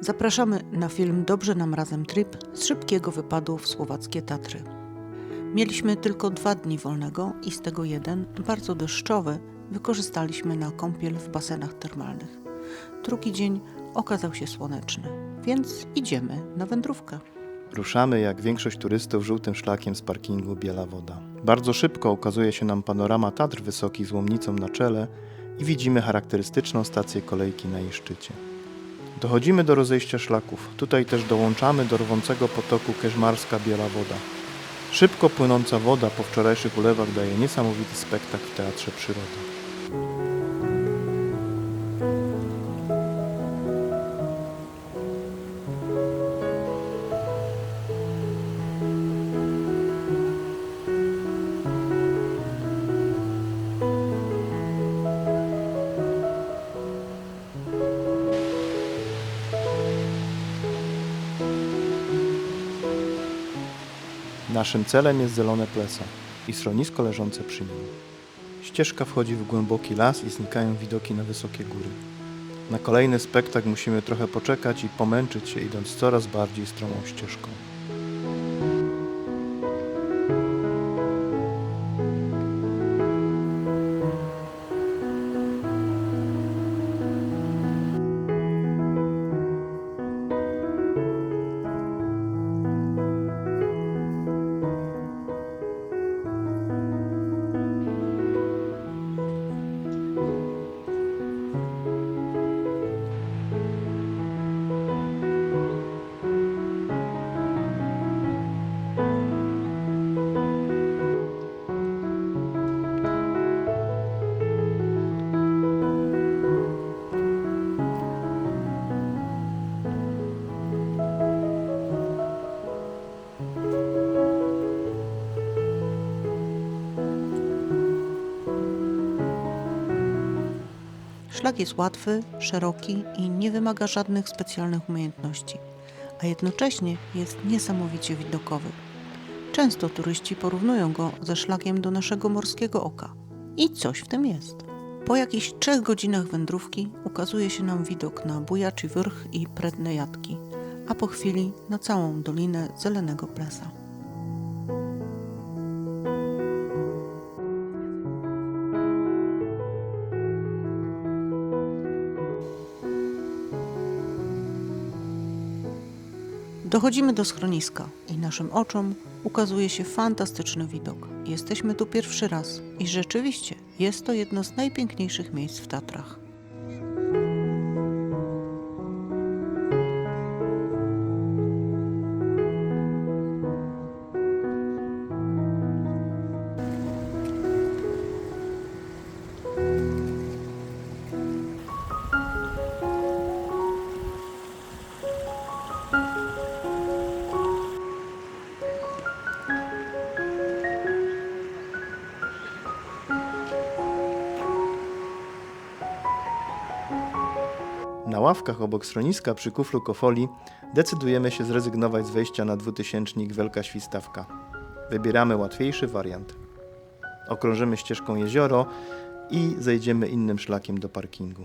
Zapraszamy na film Dobrze nam razem trip z szybkiego wypadu w słowackie Tatry. Mieliśmy tylko 2 dni wolnego i z tego jeden, bardzo deszczowy, wykorzystaliśmy na kąpiel w basenach termalnych. Drugi dzień okazał się słoneczny, więc idziemy na wędrówkę. Ruszamy jak większość turystów żółtym szlakiem z parkingu Biela Woda. Bardzo szybko ukazuje się nam panorama Tatr Wysokich z Łomnicą na czele i widzimy charakterystyczną stację kolejki na jej szczycie. Dochodzimy do rozejścia szlaków. Tutaj też dołączamy do rwącego potoku Keżmarska Biela Woda. Szybko płynąca woda po wczorajszych ulewach daje niesamowity spektakl w Teatrze Przyrody. Naszym celem jest Zielone Pleso i schronisko leżące przy nim. Ścieżka wchodzi w głęboki las i znikają widoki na wysokie góry. Na kolejny spektakl musimy trochę poczekać i pomęczyć się, idąc coraz bardziej stromą ścieżką. Szlak jest łatwy, szeroki i nie wymaga żadnych specjalnych umiejętności, a jednocześnie jest niesamowicie widokowy. Często turyści porównują go ze szlakiem do naszego Morskiego Oka. I coś w tym jest. Po jakichś 3 godzinach wędrówki ukazuje się nam widok na Bujaczy Wrch i Predne Jatki, a po chwili na całą dolinę Zelenego Plesa. Dochodzimy do schroniska i naszym oczom ukazuje się fantastyczny widok. Jesteśmy tu pierwszy raz i rzeczywiście jest to jedno z najpiękniejszych miejsc w Tatrach. Na ławkach obok schroniska przy kuflu Kofoli decydujemy się zrezygnować z wejścia na 2000 Wielka Świstawka. Wybieramy łatwiejszy wariant. Okrążymy ścieżką jezioro i zejdziemy innym szlakiem do parkingu.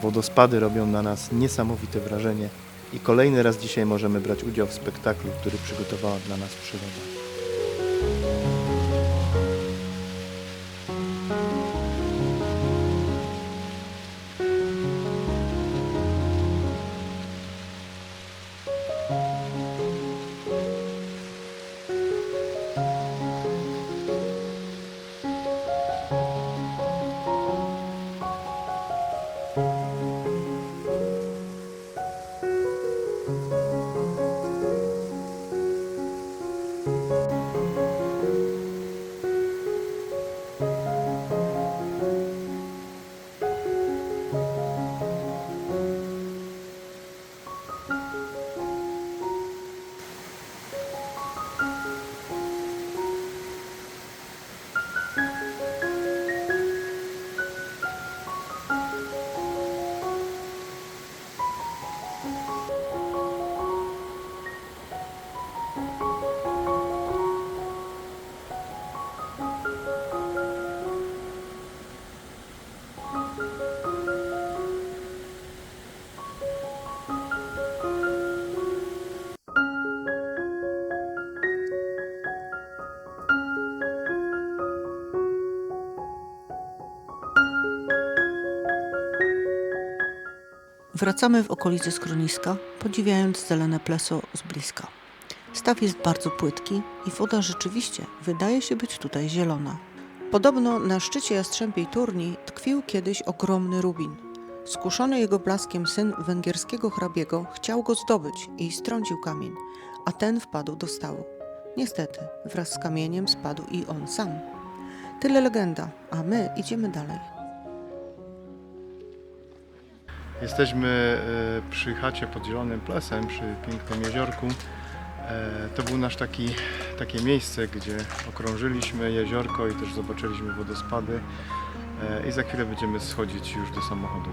Wodospady robią na nas niesamowite wrażenie i kolejny raz dzisiaj możemy brać udział w spektaklu, który przygotowała dla nas przyroda. Wracamy w okolice schroniska, podziwiając zelene pleso z bliska. Staw jest bardzo płytki i woda rzeczywiście wydaje się być tutaj zielona. Podobno na szczycie Jastrzębiej Turni tkwił kiedyś ogromny rubin. Skuszony jego blaskiem syn węgierskiego hrabiego chciał go zdobyć i strącił kamień, a ten wpadł do stawu. Niestety, wraz z kamieniem spadł i on sam. Tyle legenda, a my idziemy dalej. Jesteśmy przy chacie pod Zielonym Plesem, przy pięknym jeziorku. To był takie miejsce, gdzie okrążyliśmy jeziorko i też zobaczyliśmy wodospady. I za chwilę będziemy schodzić już do samochodu.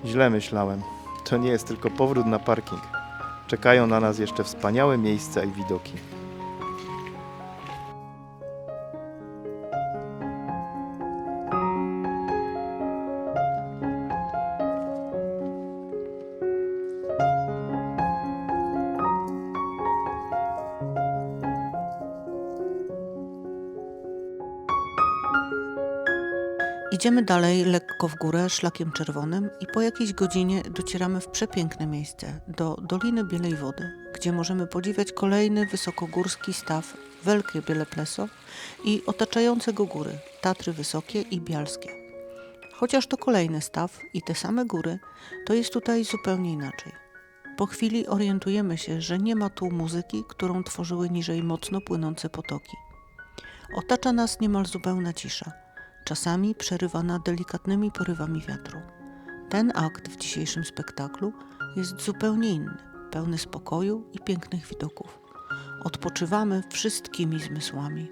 Źle myślałem. To nie jest tylko powrót na parking. Czekają na nas jeszcze wspaniałe miejsca i widoki. Idziemy dalej lekko w górę szlakiem czerwonym i po jakiejś godzinie docieramy w przepiękne miejsce, do Doliny Bielej Wody, gdzie możemy podziwiać kolejny wysokogórski staw Wielkie Biele Pleso i otaczające go góry, Tatry Wysokie i Bialskie. Chociaż to kolejny staw i te same góry, to jest tutaj zupełnie inaczej. Po chwili orientujemy się, że nie ma tu muzyki, którą tworzyły niżej mocno płynące potoki. Otacza nas niemal zupełna cisza, czasami przerywana delikatnymi porywami wiatru. Ten akt w dzisiejszym spektaklu jest zupełnie inny, pełny spokoju i pięknych widoków. Odpoczywamy wszystkimi zmysłami.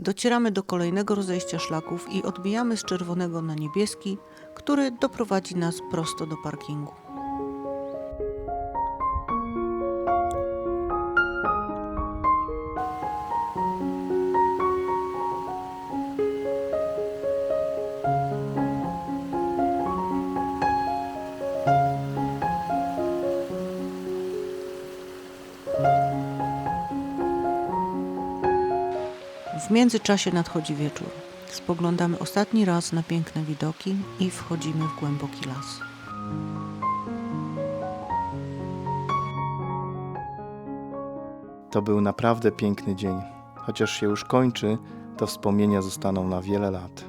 Docieramy do kolejnego rozejścia szlaków i odbijamy z czerwonego na niebieski, który doprowadzi nas prosto do parkingu. W międzyczasie nadchodzi wieczór. Spoglądamy ostatni raz na piękne widoki i wchodzimy w głęboki las. To był naprawdę piękny dzień. Chociaż się już kończy, to wspomnienia zostaną na wiele lat.